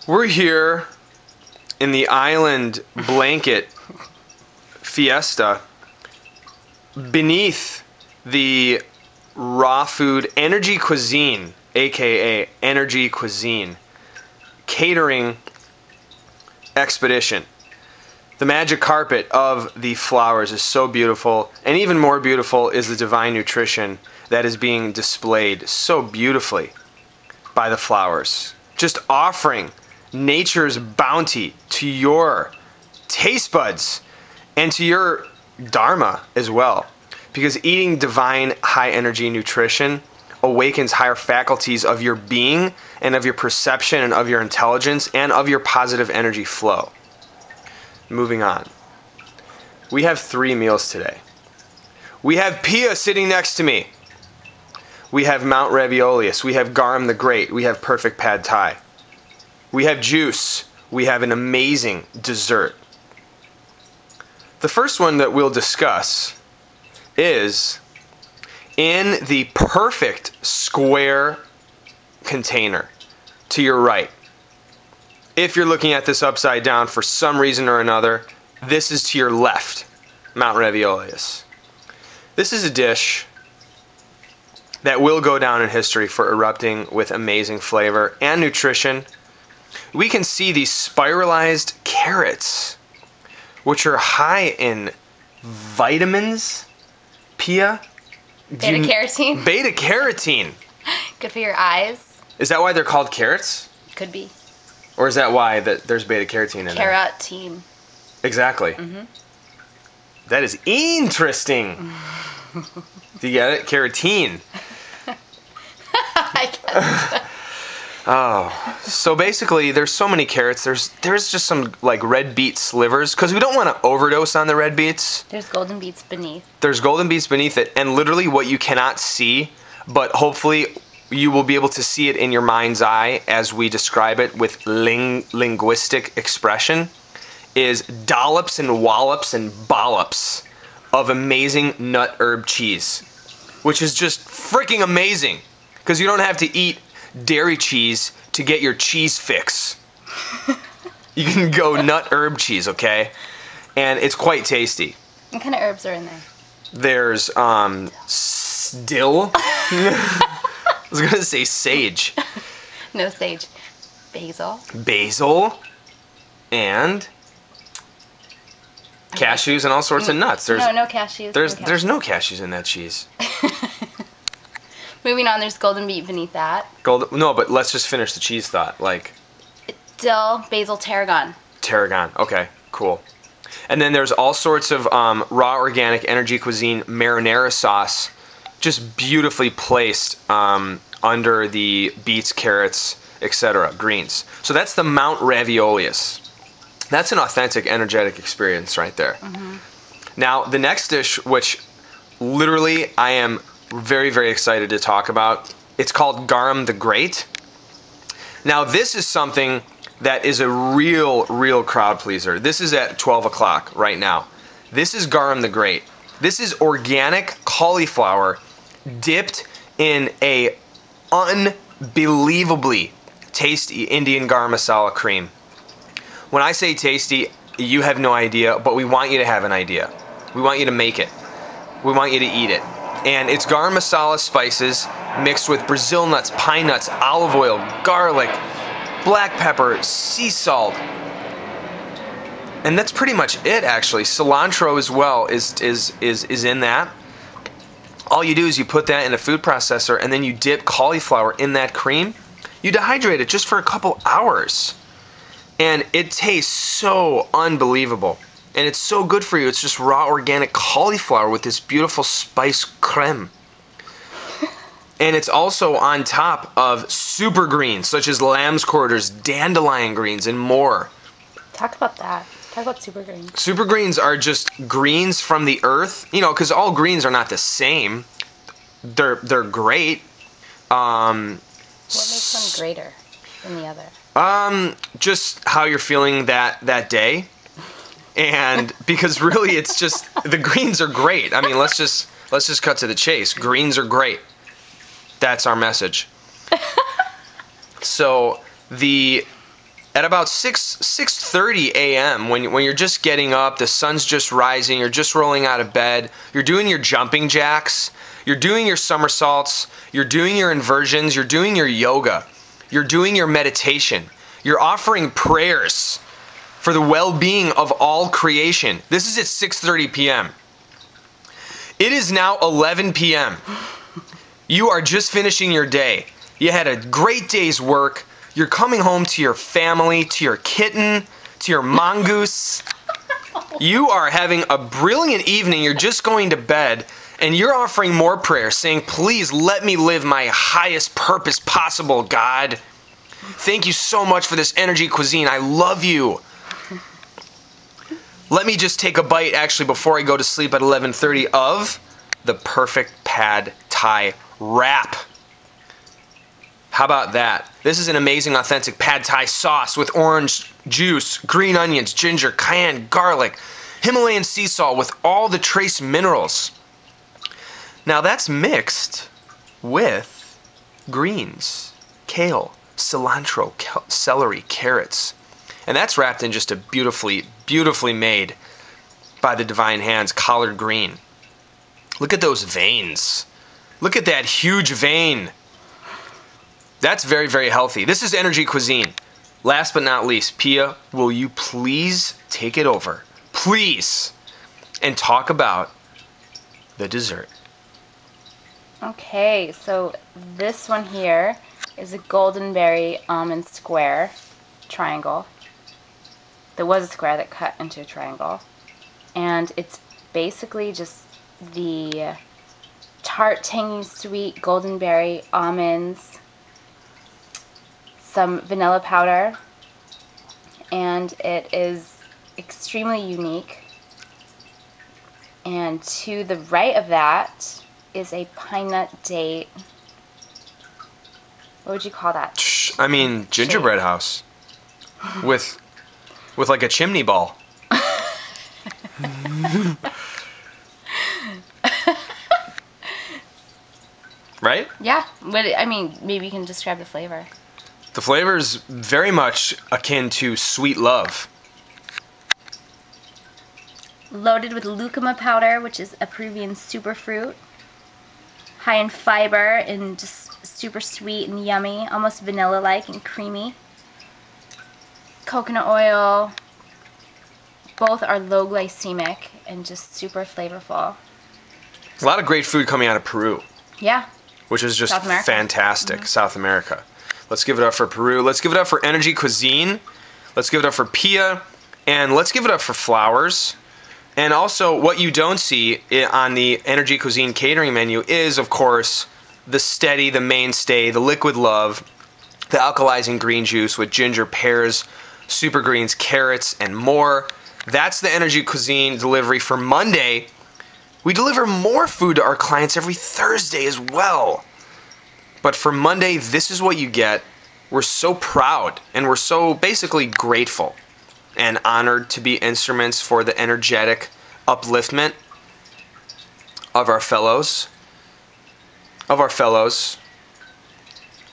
We're here in the island blanket fiesta beneath the raw food energy cuisine, aka energy cuisine, catering expedition. The magic carpet of the flowers is so beautiful, and even more beautiful is the divine nutrition that is being displayed so beautifully by the flowers. Just offering nature's bounty to your taste buds and to your dharma as well. Because eating divine high energy nutrition awakens higher faculties of your being and of your perception and of your intelligence and of your positive energy flow. Moving on. We have 3 meals today. We have Pia sitting next to me. We have Mount Ravioleus. We have Garam the Great. We have perfect pad thai. We have juice. We have an amazing dessert. The first one that we'll discuss is in the perfect square container to your right. If you're looking at this upside down for some reason or another, this is to your left, Mount Ravioleus. This is a dish that will go down in history for erupting with amazing flavor and nutrition. We can see these spiralized carrots, which are high in vitamins. Pia? Beta-carotene. Beta-carotene. Good for your eyes. Is that why they're called carrots? Could be. Or is that why there's beta-carotene in there? Carotene. Exactly. Mm-hmm. That is interesting. Do you get it? Carotene. I guess. Oh, so basically there's so many carrots. There's just some like red beet slivers because we don't want to overdose on the red beets. There's golden beets beneath. There's golden beets beneath it, and literally what you cannot see, but hopefully you will be able to see it in your mind's eye as we describe it with linguistic expression, is dollops and wallops and bollops of amazing nut herb cheese, which is just freaking amazing because you don't have to eat dairy cheese to get your cheese fix. You can go nut herb cheese, okay? And it's quite tasty. What kind of herbs are in there? There's dill. I was gonna say sage. No sage. Basil. Basil. And cashews and all sorts of nuts. There's no cashews. There's no cashews in that cheese. Moving on, there's golden beet beneath that. No, but let's just finish the cheese thought. Like dill, basil, tarragon. Tarragon. Okay, cool. And then there's all sorts of raw organic energy cuisine marinara sauce, just beautifully placed under the beets, carrots, etc., greens. So that's the Mount Ravioleus. That's an authentic energetic experience right there. Mm-hmm. Now, the next dish, which literally I am very, very excited to talk about, it's called Garam the Great. Now, this is something that is a real crowd pleaser. This is at 12 o'clock right now. This is Garam the Great. This is organic cauliflower dipped in a unbelievably tasty Indian garam masala cream. When I say tasty, you have no idea, but we want you to have an idea. We want you to make it. We want you to eat it. And it's garam masala spices mixed with Brazil nuts, pine nuts, olive oil, garlic, black pepper, sea salt. And that's pretty much it, actually. Cilantro as well is in that. All you do is you put that in a food processor and then you dip cauliflower in that cream. You dehydrate it just for a couple hours. And it tastes so unbelievable. And it's so good for you. It's just raw organic cauliflower with this beautiful spice creme. And it's also on top of super greens such as lamb's quarters, dandelion greens, and more. Talk about that. Talk about super greens. Super greens are just greens from the earth, you know, because all greens are not the same. They're great. What makes one greater than the other? Just how you're feeling that day. And because really it's just the greens are great. I mean, let's just cut to the chase. Greens are great. That's our message. So the at about 6:30 a.m. when you're just getting up, the sun's just rising, you're just rolling out of bed, you're doing your jumping jacks, you're doing your somersaults, you're doing your inversions, you're doing your yoga, you're doing your meditation, you're offering prayers for the well-being of all creation. This is at 6:30 p.m. It is now 11 p.m. You are just finishing your day. You had a great day's work. You're coming home to your family, to your kitten, to your mongoose. You are having a brilliant evening. You're just going to bed, and you're offering more prayer, saying, please let me live my highest purpose possible, God. Thank you so much for this energy cuisine. I love you. Let me just take a bite, actually, before I go to sleep at 11:30 of the perfect pad thai wrap. How about that? This is an amazing, authentic pad thai sauce with orange juice, green onions, ginger, cayenne, garlic, Himalayan sea salt with all the trace minerals. Now that's mixed with greens, kale, cilantro, celery, carrots. And that's wrapped in just a beautifully, beautifully made by the divine hands collard green. Look at those veins. Look at that huge vein. That's very, very healthy. This is energy cuisine. Last but not least, Pia, will you please take it over, please, and talk about the dessert? Okay, so this one here is a golden berry almond square triangle. There was a square that cut into a triangle. And it's basically just the tart, tangy, sweet golden berry almonds, some vanilla powder, and it is extremely unique. And to the right of that is a pine nut date. What would you call that? I mean, gingerbread house with like a chimney ball. Right? Yeah. I mean, maybe you can describe the flavor. The flavor is very much akin to sweet love. Loaded with lucuma powder, which is a Peruvian superfruit. High in fiber and just super sweet and yummy, almost vanilla-like and creamy. Coconut oil. Both are low glycemic and just super flavorful. A lot of great food coming out of Peru. Yeah. Which is just fantastic. South America. Let's give it up for Peru. Let's give it up for energy cuisine. Let's give it up for Pia. And let's give it up for flowers. And also, what you don't see on the energy cuisine catering menu is, of course, the steady, the mainstay, the liquid love, the alkalizing green juice with ginger, pears, super greens, carrots, and more. That's the energy cuisine delivery for Monday. We deliver more food to our clients every Thursday as well. But for Monday, this is what you get. We're so proud and we're so basically grateful and honored to be instruments for the energetic upliftment of our fellows, of our friends,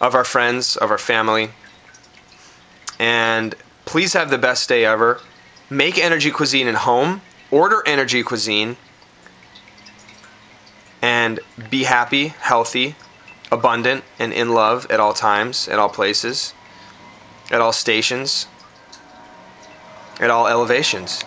of our family. And please have the best day ever. Make energy cuisine at home. Order energy cuisine. And be happy, healthy, abundant, and in love at all times, at all places, at all stations, at all elevations.